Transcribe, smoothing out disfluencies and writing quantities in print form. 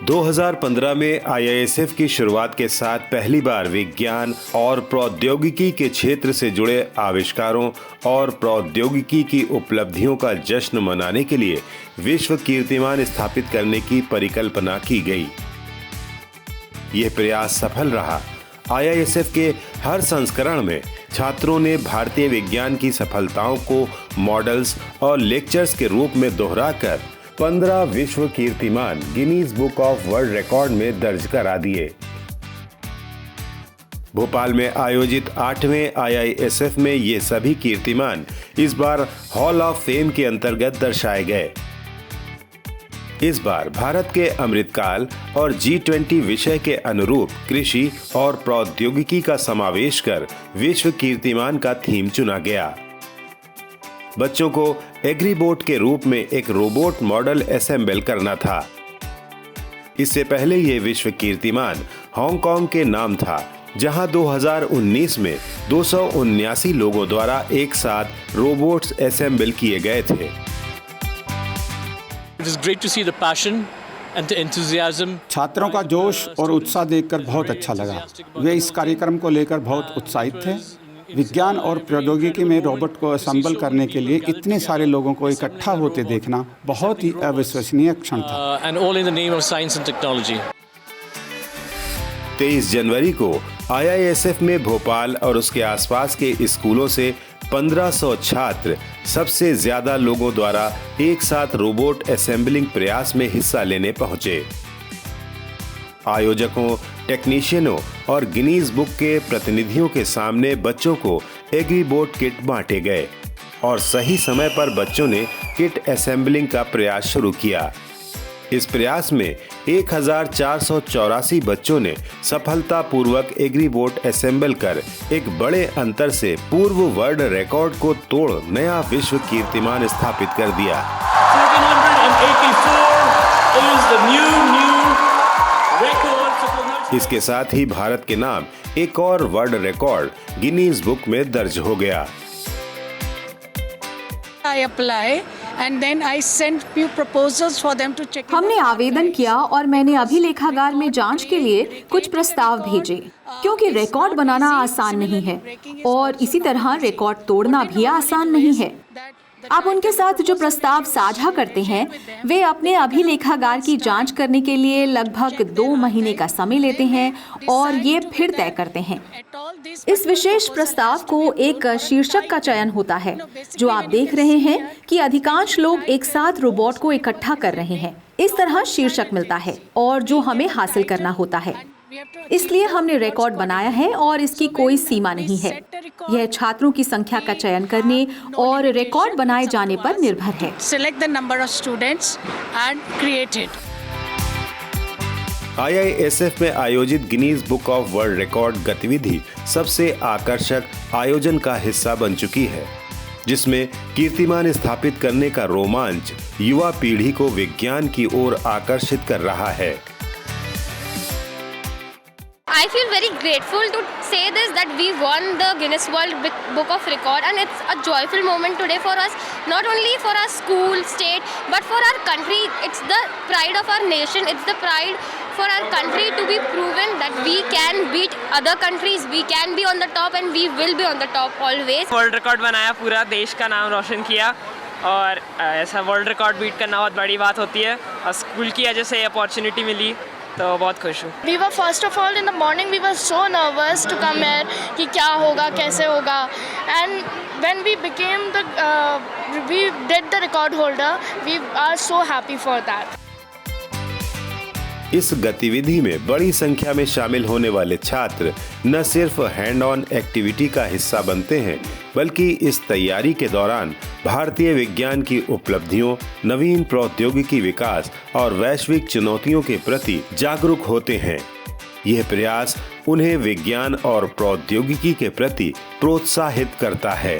2015 में IISF की शुरुआत के साथ पहली बार विज्ञान और प्रौद्योगिकी के क्षेत्र से जुड़े आविष्कारों और प्रौद्योगिकी की उपलब्धियों का जश्न मनाने के लिए विश्व कीर्तिमान स्थापित करने की परिकल्पना की गई। यह प्रयास सफल रहा। IISF के हर संस्करण में छात्रों ने भारतीय विज्ञान की सफलताओं को मॉडल्स और लेक्चर्स के रूप में दोहराकर 15 विश्व कीर्तिमान Guinness book of world record में दर्ज करा दिए। भोपाल में आयोजित 8वें IISF में ये सभी कीर्तिमान इस बार हॉल ऑफ फेम के अंतर्गत दर्शाए गए। इस बार भारत के अमृतकाल और G20 विषय के अनुरूप कृषि और प्रौद्योगिकी का समावेश कर विश्व कीर्तिमान का थीम चुना गया। बच्चों को एग्रीबोट के रूप में एक रोबोट मॉडल असेंबल करना था। इससे पहले ये विश्व कीर्तिमान हांगकांग के नाम था, जहां 2019 में 279 लोगों द्वारा एक साथ रोबोट्स असेंबल किए गए थे। It is great to see the passion and the enthusiasm. छात्रों का जोश और उत्साह देखकर बहुत अच्छा लगा। वे इस कार्यक्रम को लेकर बहुत उत्साहित थे। विज्ञान और प्रौद्योगिकी में रोबोट को असेंबल करने के लिए इतने सारे लोगों को इकट्ठा होते देखना बहुत ही अविश्वसनीय क्षण था। And all in the name of science and technology. 23 जनवरी को IISF में भोपाल और उसके आसपास के स्कूलों से 1500 छात्र सबसे ज्यादा लोगों द्वारा एक साथ रोबोट असेंबलिंग प्रयास में हिस्सा लेने पहुंचे। आयोजकों, टेक्नीशियनों और गिनीज बुक के प्रतिनिधियों के सामने बच्चों को एग्रीबोट किट बांटे गए और सही समय पर बच्चों ने किट असेंबलिंग का प्रयास शुरू किया। इस प्रयास में 1484 बच्चों ने सफलतापूर्वक एग्रीबोट असेंबल कर एक बड़े अंतर से पूर्व वर्ल्ड रिकॉर्ड को तोड़ नया विश्व कीर्तिमान स्थापित कर दिया। 1484 is the new record. इसके साथ ही भारत के नाम एक और वर्ल्ड रिकॉर्ड गिनीज बुक में दर्ज हो गया। I apply and then I sent few proposals for them to check. हमने आवेदन किया और मैंने अभिलेखागार में जांच के लिए कुछ प्रस्ताव भेजे, क्योंकि रिकॉर्ड बनाना आसान नहीं है और इसी तरह रिकॉर्ड तोड़ना भी आसान नहीं है। आप उनके साथ जो प्रस्ताव साझा करते हैं, वे अपने अभिलेखागार की जांच करने के लिए लगभग 2 महीने का समय लेते हैं और ये फिर तय करते हैं। इस विशेष प्रस्ताव को एक शीर्षक का चयन होता है, जो आप देख रहे हैं कि अधिकांश लोग एक साथ रोबोट को इकट्ठा कर रहे हैं। इस तरह शीर्षक मिलता है और जो हमें हासिल करना होता है। इसलिए हमने रिकॉर्ड बनाया है और इसकी कोई सीमा नहीं है। यह छात्रों की संख्या का चयन करने और रिकॉर्ड बनाए जाने पर निर्भर है। Select the number of students and create it. IISF में आयोजित Guinness book of world record गतिविधि सबसे आकर्षक आयोजन का हिस्सा बन चुकी है, जिसमें कीर्तिमान स्थापित करने का रोमांच युवा पीढ़ी को विज्ञान की ओर आकर्षित कर रहा है। I feel very grateful to say this, that we won the Guinness World Book of Record, and it's a joyful moment today for us, not only for our school, state, but for our country. It's the pride of our nation. It's the pride for our country to be proven that we can beat other countries. We can be on the top and we will be on the top always. World record बनाया, पूरा देश का नाम रोशन किया और ऐसा world record beat करना बहुत बड़ी बात होती है और स्कूल की वजह से अपॉर्चुनिटी मिली, तो बहुत खुश हूँ। We were first of all in the morning we were so nervous to come here कि क्या होगा, कैसे होगा, and when we became the we did the record holder, we are so happy for that. इस गतिविधि में बड़ी संख्या में शामिल होने वाले छात्र न सिर्फ हैंड ऑन एक्टिविटी का हिस्सा बनते हैं, बल्कि इस तैयारी के दौरान भारतीय विज्ञान की उपलब्धियों, नवीन प्रौद्योगिकी विकास और वैश्विक चुनौतियों के प्रति जागरूक होते हैं। यह प्रयास उन्हें विज्ञान और प्रौद्योगिकी के प्रति प्रोत्साहित करता है।